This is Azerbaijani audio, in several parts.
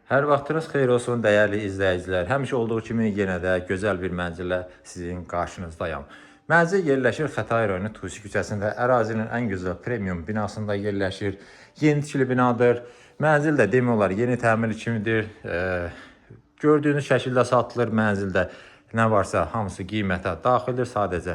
Hər vaxtınız xeyir olsun, dəyərli izləyicilər. Həmişə olduğu kimi yenə də gözəl bir mənzillə sizin qarşınızdayam. Mənzil yerləşir Xətai rayonu Tusi küçəsində, ərazinin ən gözəl premium binasında yerləşir. Yeni tikili binadır. Mənzil də demək olar yeni təmir kimidir. Gördüyünüz şəkildə satılır mənzildə. Nə varsa hamısı qiymətə daxildir. Sadəcə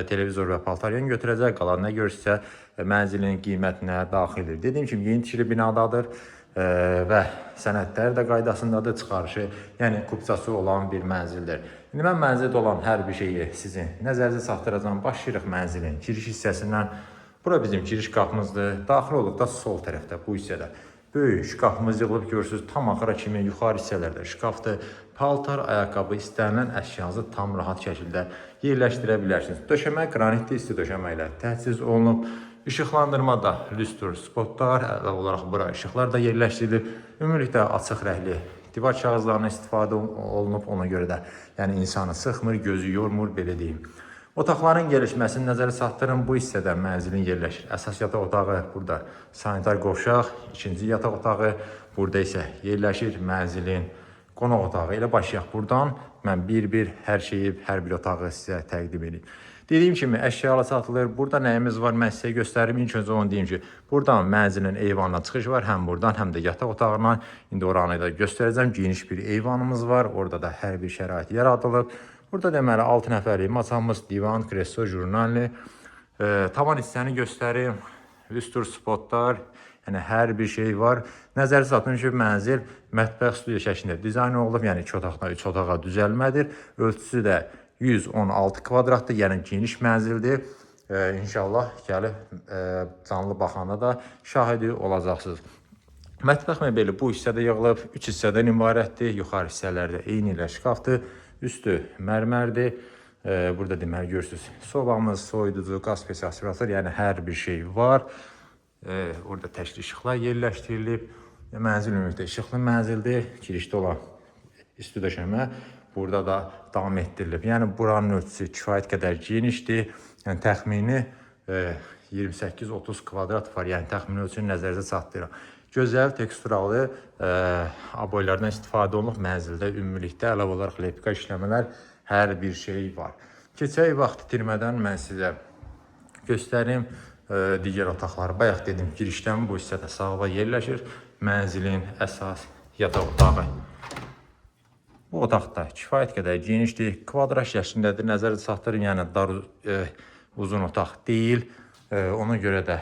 televizor və paltaryan götürəcək. Qalan nə görürsə mənzilin qiymətinə daxildir. Dediyim kimi yeni tikili binadadır. Və sənədləri də qaydasındadır, çıxarışı, yəni kupçası olan bir mənzildir. İndi mən mənzildə olan hər bir şeyi sizin nəzərinizə çatdıracağam. Başlayırıq mənzilin giriş hissəsindən. Bura bizim giriş qapımızdır. Daxil olduqda sol tərəfdə bu hissədə böyük şkafımız yığılıb görürsünüz. Tam axıra kimi yuxarı hissələrdə şkafdır. Paltar, ayaqqabı, istənilən əşyanızı tam rahat şəkildə yerləşdirə bilərsiniz. Döşəmə qranitli isti döşəmə ilə təchiz olunub. İşıqlandırma da lüstr spotlar, əlavə olaraq bura işıqlar da yerləşdirilib. Ümumilikdə açıq rəngli divar kağızlarına istifadə olunub, ona görə də yəni insanı sıxmır, gözü yormur, belə deyim. Otaqların gelişməsini nəzərə çatdırın. Bu hissədə mənzilin yerləşir. Əsas yataq otağı burada, sanitar qovşaq, ikinci yataq otağı burada isə yerləşir mənzilin qonaq otağı. Elə başlayaq buradan. Mən bir-bir hər şeyi, hər bir otağı sizə təqdim edeyim. Dediyim kimi əşyalar satılır. Burada nəyimiz var mən sizə göstərim. İlk öncə onu deyim ki, buradan mənzilin eyvanına çıxış var. Həm buradan, həm də yataq otağından. İndi oranı da göstərəcəm. Geniş bir eyvanımız var. Orada da hər bir şərait yaradılıb. Burada deməli 6 nəfərlik masamız, divan, kresto, jurnalli. Tavan hissəni göstərim. Lüstr spotlar, yəni hər bir şey var. Nəzərə çatdırın ki, mənzil mətbəx studiya şəklində dizayn olunub. Yəni 2 otaqdan 3 otağa düzəlmədir. Ölçüsü də 116 kvadratdır, yəni geniş mənzildir. İnşallah gəlib canlı baxanda da şahidi olacaqsınız. Mətbəx mebeli bu hissədə yığılıb, 3 hissədən ibarətdir. Yuxarı hissələrdə eyni ilə şkafdır, üstü mərmərdir. Burada deməli görürsünüz, sobamız, soyuducu, qaz pesi, aspirator, yəni hər bir şey var. Orada təkli işıqlar yerləşdirilib. Mənzil ümumilikdə işıqlı mənzildir. Girişdə olan isti döşəmə burada da davam etdirilib. Yəni buranın ölçüsü kifayət qədər genişdir. Yəni təxmini 28-30 kvadrat var. Yəni təxmini ölçünü nəzərinizə çatdırıram. Gözəl teksturalı aboylardan istifadə olunub mənzildə ümumilikdə əlavə olaraq lepka işləmələr hər bir şey var. Keçək vaxt itirmədən mən sizə göstərim digər otaqları. Bayaq dedim girişdən bu hissədə sağda yerləşir mənzilin əsas yataq otağı. Bu otaqda kifayət qədər genişdir, kvadrat şəklindədir. Nəzərə çatdırın, yəni dar uzun otaq deyil. Ona görə də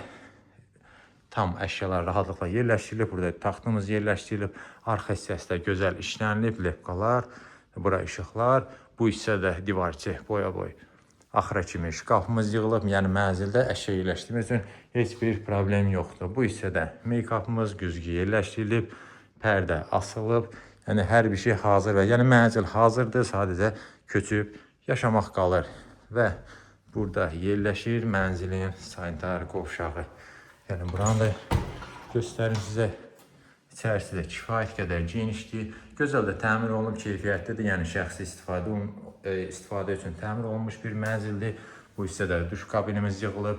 tam əşyalar rahatlıqla yerləşdirilib. Burada taxtımız yerləşdirilib. Arxa hissəsində gözəl işlənilib lepkalar, bura işıqlar. Bu hissədə divarçı boya-boy axıra kimi şkafımız yığılıb. Yəni mənzildə əşya yerləşdirmək üçün heç bir problem yoxdur. Bu hissədə meykapımız güzgü yerləşdirilib, pərdə asılıb. Yəni hər bir şey hazır və yəni mənzil hazırdır. Sadəcə köçüb yaşamaq qalır və burada yerləşir mənzilin sanitar qovşağı. Yəni buranı da göstərim sizə. İçərisi də kifayət qədər genişdir. Gözəl də təmir olunub, keyfiyyətlidir. Yəni şəxsi istifadə üçün təmir olunmuş bir mənzildir. Bu hissədə duş kabinimiz yığılıb.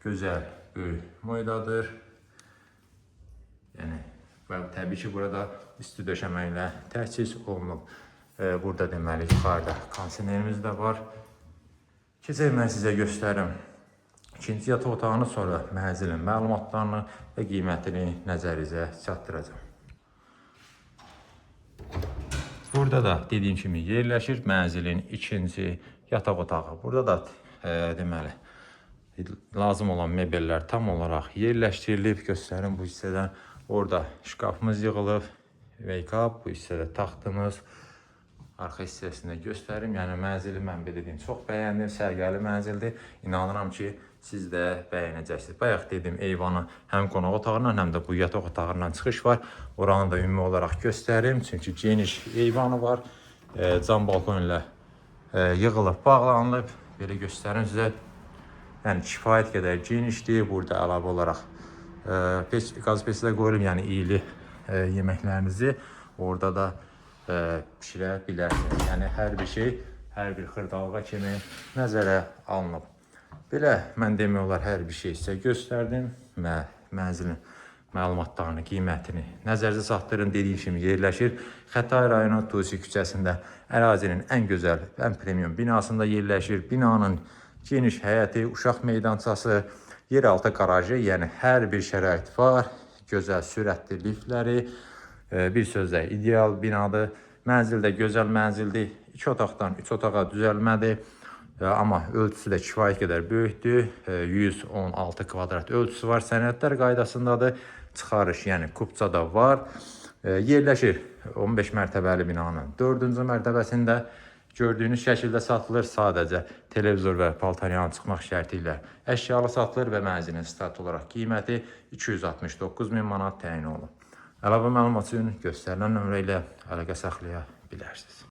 Gözəl, böyük moydadır. Yəni və təbii ki, burada isti döşəmə ilə təchiz olunub. Burada deməli yuxarıda kondisionerimiz də var. Keçək mən sizə göstərim İkinci yataq otağını, sonra mənzilin məlumatlarını və qiymətini nəzərinizə çatdıracağım. Burada da dediyim kimi yerləşir mənzilin ikinci yataq otağı. Burada da deməli lazım olan mebellər tam olaraq yerləşdirilib. Göstərim bu hissədən. Orada şkafımız yığılıb. Meykap, bu hissədə taxtımız. Arxa hissəsində göstərim. Yəni mənzili mən belə deyim, çox bəyəndim, sərgəli mənzildir. İnanıram ki, siz də bəyənəcəksiniz. Bayaq dedim, eyvanı həm qonaq otağından, həm də bu yataq otağından çıxış var. Oranı da ümumi olaraq göstərim. Çünki geniş eyvanı var. Cam balkon ilə yığılıb, bağlanılıb. Belə göstərim sizə. Yəni kifayət qədər genişdir. Burada əlavə olaraq qaz pesi də qoyulub. Yəni iyili yeməklərinizi orada da pişirə bilərsiniz. Yəni hər bir şey, hər bir xırdalığa kimi nəzərə alınıb. Belə mən demək olar hər bir şey sizə göstərdim. Mənzilin məlumatlarını, qiymətini nəzərinizə çatdırın. Dediyim kimi yerləşir Xətai rayonu Tusi küçəsində ərazinin ən gözəl, ən premium binasında yerləşir. Binanın geniş həyəti, uşaq meydançası, yeraltı qarajı, yəni hər bir şərait var. Gözəl sürətli liftləri, bir sözlə ideal binadır. Mənzil də gözəl mənzildir. 2 otaqdan 3 otağa düzəlmədir. Amma ölçüsü də kifayət qədər böyükdür. 116 kvadrat ölçüsü var. Sənədlər qaydasındadır. Çıxarış, yəni kupça da var. Yerləşir 15 mərtəbəli binanın 4-cü mərtəbəsində. Gördüyünüz şəkildə satılır. Sadəcə televizor və paltaryan çıxmaq şərti ilə əşyalı satılır və mənzilin start olaraq qiyməti 269.000 manat təyin olunub. Əlavə məlumat üçün göstərilən nömrə ilə əlaqə saxlaya bilərsiniz.